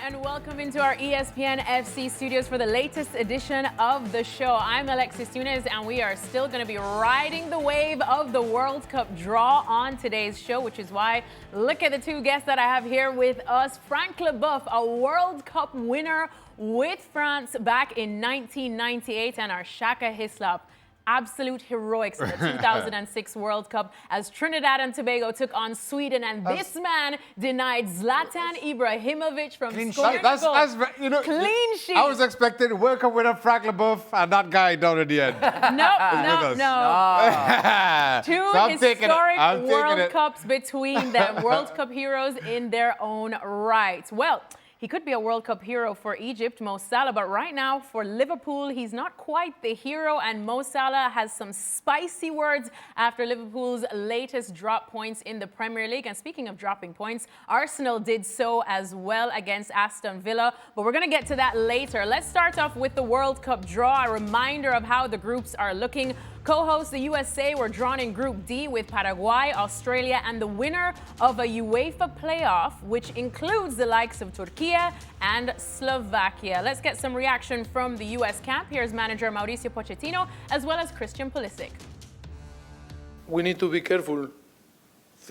and welcome into our ESPN FC studios for the latest edition of the show. I'm Alexis Nunes, and we are still going to be riding the wave of the World Cup draw on today's show, which is why look at the two guests that I have here with us. Frank Leboeuf, a World Cup winner with France back in 1998, and our Shaka Hislop, absolute heroics in the 2006 World Cup as Trinidad and Tobago took on Sweden, and this man denied Zlatan Ibrahimovic from scoring a goal. Clean sheet. I was expecting World Cup winner Frank Leboeuf and that guy down at the end. No. Two So historic World Cups between them, World Cup heroes in their own right. Well, he could be a World Cup hero for Egypt, Mo Salah, but right now for Liverpool, he's not quite the hero, and Mo Salah has some spicy words after Liverpool's latest drop points in the Premier League. And speaking of dropping points, Arsenal did so as well against Aston Villa, but we're going to get to that later. Let's start off with the World Cup draw, a reminder of how the groups are looking. Co-hosts, the USA, were drawn in Group D with Paraguay, Australia, and the winner of a UEFA playoff, which includes the likes of Turkey and Slovakia. Let's get some reaction from the US camp. Here's manager Mauricio Pochettino, as well as Christian Pulisic. We need to be careful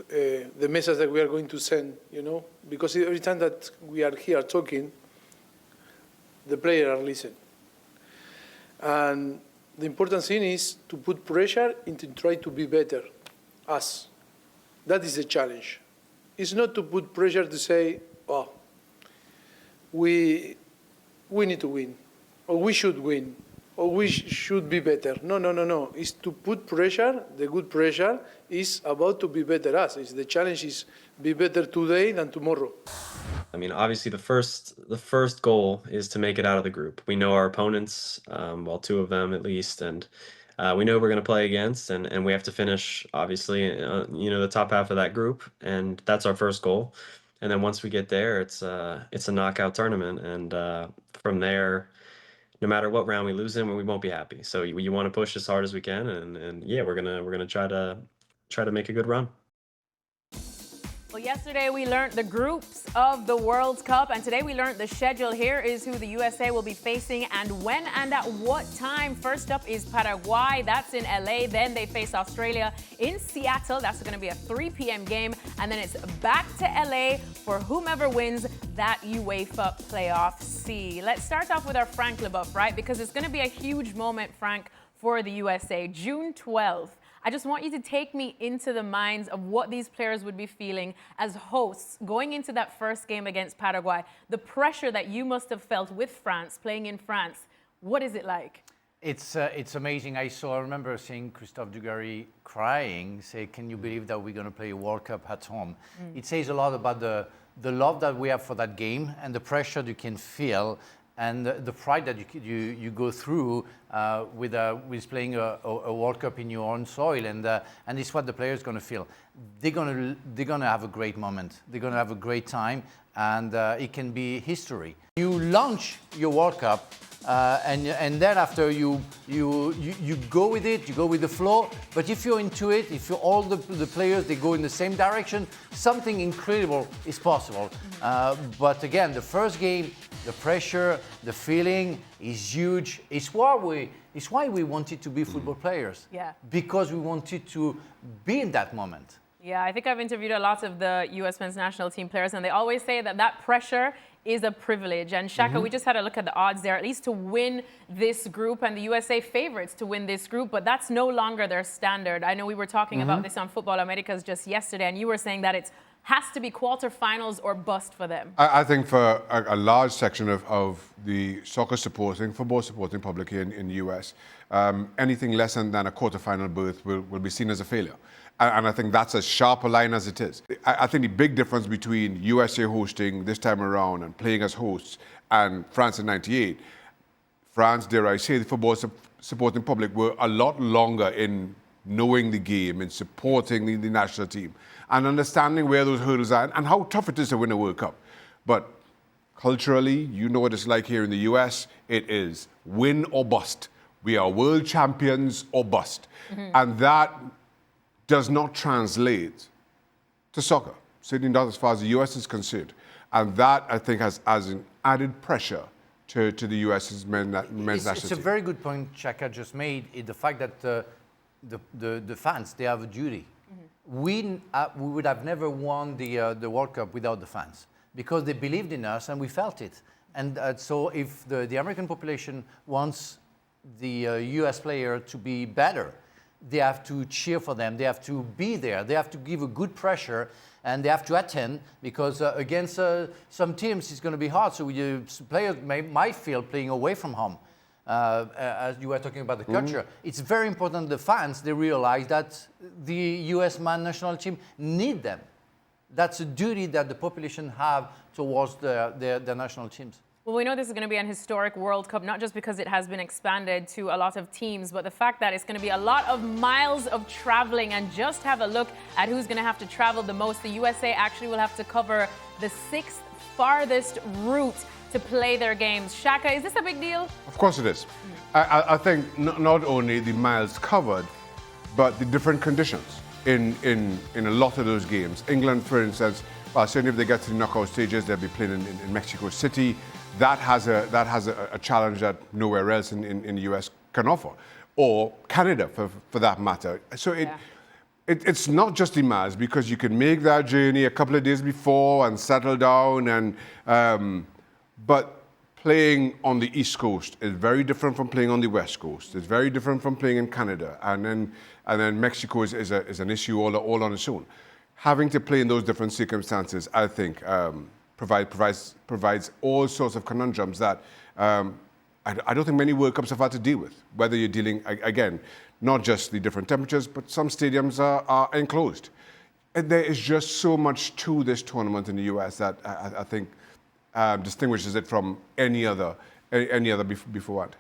the message that we are going to send, because every time that we are here talking, the players are listening. And the important thing is to put pressure and to try to be better, us. That is the challenge. It's not to put pressure to say, oh, we need to win, or we should win, or we should be better. No. It's to put pressure. The good pressure is about to be better us. The challenge is be better today than tomorrow. I mean, obviously the first goal is to make it out of the group. We know our opponents, well, two of them at least, and we know we're going to play against, and we have to finish, obviously, the top half of that group, and that's our first goal. And then once we get there, it's a knockout tournament, and from there, no matter what round we lose in, we won't be happy. So you want to push as hard as we can, and yeah, we're gonna try to make a good run. Well, yesterday we learned the groups of the World Cup, and today we learned the schedule. Here is who the USA will be facing and when and at what time. First up is Paraguay. That's in LA. Then they face Australia in Seattle. That's going to be a 3 p.m. game. And then it's back to LA for whomever wins that UEFA playoff C. Let's start off with our Frank Leboeuf, right? Because it's going to be a huge moment, Frank, for the USA. June 12th. I just want you to take me into the minds of what these players would be feeling as hosts going into that first game against Paraguay. The pressure that you must have felt with France, playing in France. What is it like? It's amazing. I remember seeing Christophe Dugarry crying, say, can you believe that we're going to play a World Cup at home? It says a lot about the love that we have for that game and the pressure you can feel and the pride that you go through with playing a World Cup in your own soil, and it's what the players going to feel. They're gonna have a great moment. They're gonna have a great time, and it can be history. You launch your World Cup, and then after you go with it, you go with the flow. But if you're into it, if you're all the players they go in the same direction, something incredible is possible. But again, the first game, the pressure, the feeling is huge. It's why we wanted to be football players. Yeah. Because we wanted to be in that moment. Yeah, I think I've interviewed a lot of the US men's national team players, and they always say that pressure is a privilege. And Shaka, we just had a look at the odds there, at least to win this group, and the USA favorites to win this group, but that's no longer their standard. I know we were talking about this on Football Americas just yesterday, and you were saying that it has to be quarterfinals or bust for them. I think for a large section of the football supporting public here in the US, anything less than a quarterfinal berth will be seen as a failure. And I think that's as sharp a line as it is. I think the big difference between USA hosting this time around and playing as hosts and France in '98, France, dare I say, the football supporting public were a lot longer in knowing the game and supporting the national team and understanding where those hurdles are and how tough it is to win a World Cup. But culturally, you know what it's like here in the US. It is win or bust. We are world champions or bust. And that does not translate to soccer, certainly not as far as the US is concerned. And that, I think, has an added pressure to the US's men's national It's a team. very good point Shaka just made, is the fact that the fans, they have a duty. We would have never won the World Cup without the fans, because they believed in us and we felt it. And so if the American population wants the US player to be better, they have to cheer for them, they have to be there, they have to give a good pressure, and they have to attend, because against some teams it's going to be hard. So players might feel playing away from home. As you were talking about the culture, it's very important the fans, they realize that the US men's national team need them. That's a duty that the population have towards their national teams. Well, we know this is going to be an historic World Cup, not just because it has been expanded to a lot of teams, but the fact that it's going to be a lot of miles of traveling. And just have a look at who's going to have to travel the most. The USA actually will have to cover the 6th farthest route to play their games. Shaka, is this a big deal? Of course it is. I think not only the miles covered, but the different conditions in a lot of those games. England, for instance, certainly if they get to the knockout stages, they'll be playing in Mexico City. That has a challenge that nowhere else in the US can offer, or Canada for that matter. So it's not just the miles, because you can make that journey a couple of days before and settle down, and but playing on the East Coast is very different from playing on the West Coast. It's very different from playing in Canada, and then Mexico is an issue all on its own. Having to play in those different circumstances, I think, provides all sorts of conundrums that I don't think many World Cups have had to deal with. Whether you're dealing, again, not just the different temperatures, but some stadiums are enclosed. And there is just so much to this tournament in the US that I think distinguishes it from any other beforehand.